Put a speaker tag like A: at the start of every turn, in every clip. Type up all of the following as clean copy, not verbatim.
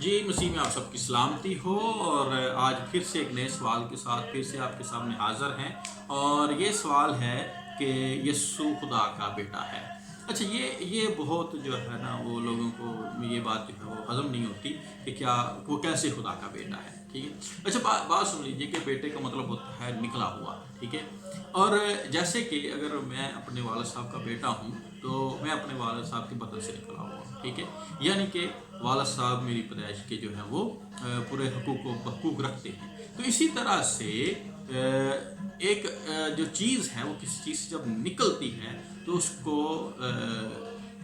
A: جی مسیح میں آپ سب کی سلامتی ہو، اور آج پھر سے ایک نئے سوال کے ساتھ پھر سے آپ کے سامنے حاضر ہیں، اور یہ سوال ہے کہ یسوع خدا کا بیٹا ہے۔ اچھا، یہ بہت جو ہے نا، وہ لوگوں کو یہ بات جو ہے وہ ہضم نہیں ہوتی کہ کیا وہ کیسے خدا کا بیٹا ہے۔ ٹھیک ہے، اچھا بات سن لیجیے کہ بیٹے کا مطلب ہوتا ہے نکلا ہوا۔ ٹھیک ہے، اور جیسے کہ اگر میں اپنے والد صاحب کا بیٹا ہوں تو میں اپنے والد صاحب کے بدن سے نکلا ہوا ہوں۔ ٹھیک ہے، یعنی کہ والد صاحب میری پیدائش کے جو ہیں وہ پورے حقوق و حقوق رکھتے ہیں۔ تو اسی طرح سے ایک جو چیز ہے وہ کسی چیز سے جب نکلتی ہے تو اس کو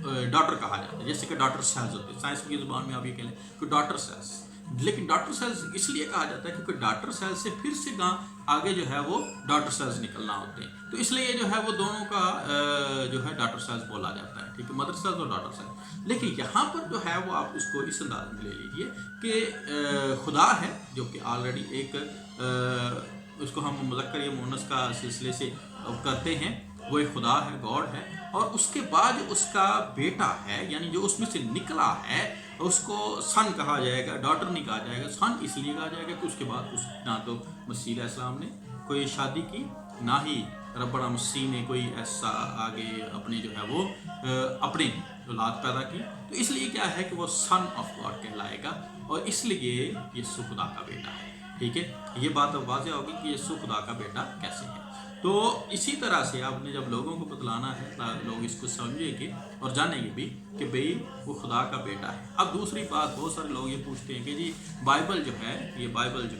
A: ڈاٹر کہا جاتا ہے، جیسے کہ ڈاٹر سیلز ہوتے ہیں، سائنس کی زبان میں آپ یہ کہہ لیں کہ ڈاٹر سیلز۔ لیکن ڈاٹر سیلز اس لیے کہا جاتا ہے کیونکہ ڈاٹر سیلز سے پھر سے آگے جو ہے وہ ڈاٹر سیلز نکلنا ہوتے ہیں، تو اس لیے جو ہے وہ دونوں کا جو ہے ڈاٹر سیلز بولا جاتا ہے۔ ٹھیک ہے، مدر سیلز اور ڈاٹر سیلز۔ لیکن یہاں پر جو ہے وہ آپ اس کو اس انداز میں لے لیجیے کہ خدا ہے جو کہ آلریڈی ایک اس کو ہم مذکر یا مؤنث کا سلسلے سے کرتے ہیں، وہ ایک خدا ہے، گاڈ ہے، اور اس کے بعد اس کا بیٹا ہے، یعنی جو اس میں سے نکلا ہے اس کو سن کہا جائے گا، ڈاٹر نہیں کہا جائے گا۔ سن اس لیے کہا جائے گا کہ اس کے بعد نہ تو مسیح علیہ السلام نے کوئی شادی کی، نہ ہی ربنا مسیح نے کوئی ایسا آگے اپنے جو ہے وہ اپنے اولاد پیدا کی، تو اس لیے کیا ہے کہ وہ سن آف گاڈ کہلائے گا، اور اس لیے یسوع خدا کا بیٹا ہے۔ ٹھیک ہے، یہ بات اب واضح ہوگی کہ یسوع خدا کا بیٹا کیسے ہے۔ تو اسی طرح سے آپ نے جب لوگوں کو بتلانا ہے لوگ اس کو سمجھیں گے اور جانیں گے بھی کہ بھئی وہ خدا کا بیٹا ہے۔ اب دوسری بات، بہت سارے لوگ یہ پوچھتے ہیں کہ جی بائبل جو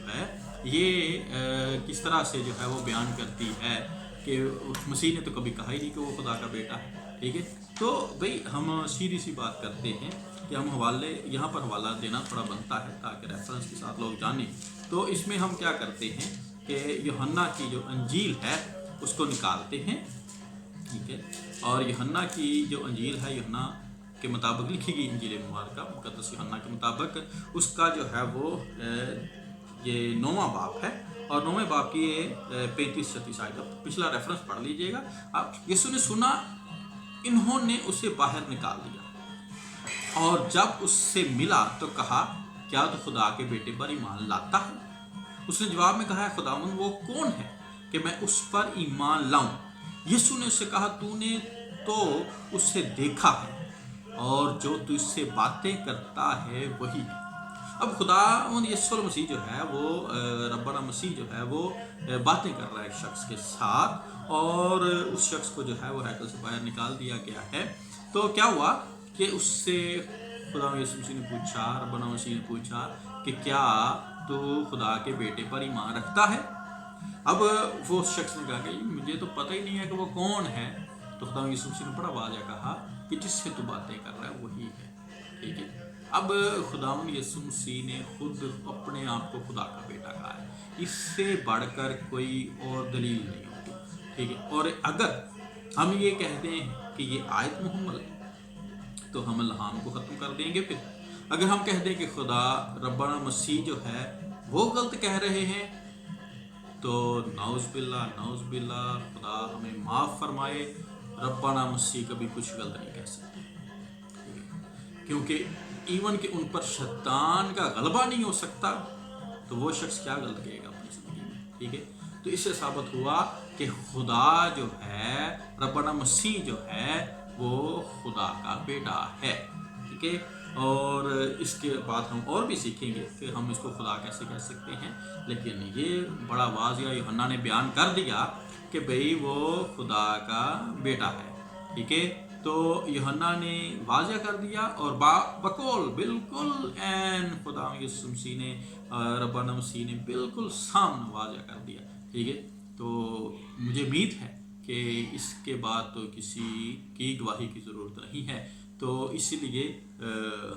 A: ہے یہ کس طرح سے جو ہے وہ بیان کرتی ہے کہ مسیح نے تو کبھی کہا ہی نہیں کہ وہ خدا کا بیٹا ہے۔ ٹھیک ہے، تو بھئی ہم سیدھی سی بات کرتے ہیں کہ ہم یہاں پر حوالہ دینا تھوڑا بنتا ہے تاکہ ریفرنس کے ساتھ لوگ جانیں۔ تو اس میں ہم کیا کرتے ہیں کہ یوحنا کی جو انجیل ہے اس کو نکالتے ہیں۔ ٹھیک ہے، اور یوحنا کی جو انجیل ہے، یوحنا کے مطابق لکھی گئی انجیل مبارکہ مقدس یوحنا کے مطابق، اس کا جو ہے وہ یہ 9واں باب ہے، اور 9ویں باب کی 35-36 آیت۔ پچھلا ریفرنس پڑھ لیجئے گا آپ۔ یسوع نے سنا، انہوں نے اسے باہر نکال دیا، اور جب اس سے ملا تو کہا کیا تو خدا کے بیٹے پر ایمان لاتا ہے؟ اس نے جواب میں کہا خداوند وہ کون ہے کہ میں اس پر ایمان لاؤں؟ یسوع نے اس سے کہا تو نے تو اسے دیکھا ہے، اور جو تجھ سے باتیں کرتا ہے وہی ہے۔ اب خداوند یسوع مسیح جو ہے وہ ربنا مسیح جو ہے وہ باتیں کر رہا ہے ایک شخص کے ساتھ، اور اس شخص کو جو ہے وہ ہیکل سے باہر نکال دیا گیا ہے۔ تو کیا ہوا کہ اس سے خداوند یسوع مسیح نے پوچھا، ربنا مسیح نے پوچھا کہ کیا تو خدا کے بیٹے پر ایمان رکھتا ہے؟ اب وہ شخص نے کہا کہ مجھے تو پتہ ہی نہیں ہے کہ وہ کون ہے۔ تو خداوند یسوع مسیح نے بڑا واضح کہا کہ جس سے تو باتیں کر رہا ہے وہی ہے۔ ٹھیک ہے، اب خداوند یسوع مسیح نے خود اپنے آپ کو خدا کا بیٹا کہا ہے، اس سے بڑھ کر کوئی اور دلیل نہیں ہوتی۔ ٹھیک ہے، اور اگر ہم یہ کہتے ہیں کہ یہ آیت محمل ہے تو ہم الہام کو ختم کر دیں گے۔ پھر اگر ہم کہہ دیں کہ خدا ربنا مسیح جو ہے وہ غلط کہہ رہے ہیں تو نعوذ باللہ خدا ہمیں معاف فرمائے، ربنا مسیح کبھی کچھ غلط نہیں کہہ سکتے، کیونکہ ایون کہ ان پر شیطان کا غلبہ نہیں ہو سکتا تو وہ شخص کیا غلط کہے گا اپنی زندگی میں۔ ٹھیک ہے، تو اس سے ثابت ہوا کہ خدا جو ہے، ربنا مسیح جو ہے وہ خدا کا بیٹا ہے۔ ٹھیک ہے، اور اس کے بعد ہم اور بھی سیکھیں گے کہ ہم اس کو خدا کیسے کہہ سکتے ہیں، لیکن یہ بڑا واضح یوحنا نے بیان کر دیا کہ بھئی وہ خدا کا بیٹا ہے۔ ٹھیک ہے، تو یوحنا نے واضح کر دیا، اور بقول بالکل خدا یسوع مسیح نے، ربنا مسیح نے بالکل سامنے واضح کر دیا۔ ٹھیک ہے، تو مجھے امید ہے کہ اس کے بعد تو کسی کی گواہی کی ضرورت نہیں ہے، تو اسی لیے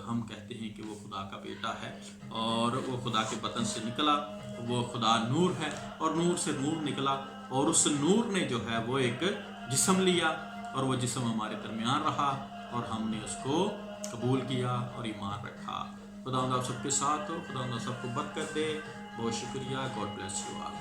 A: ہم کہتے ہیں کہ وہ خدا کا بیٹا ہے، اور وہ خدا کے بطن سے نکلا، وہ خدا نور ہے، اور نور سے نور نکلا، اور اس نور نے جو ہے وہ ایک جسم لیا، اور وہ جسم ہمارے درمیان رہا، اور ہم نے اس کو قبول کیا اور ایمان رکھا۔ خدا آپ سب کے ساتھ ہو، خدا آپ سب کو برکت دے۔ بہت شکریہ، گاڈ بلیس یو آل۔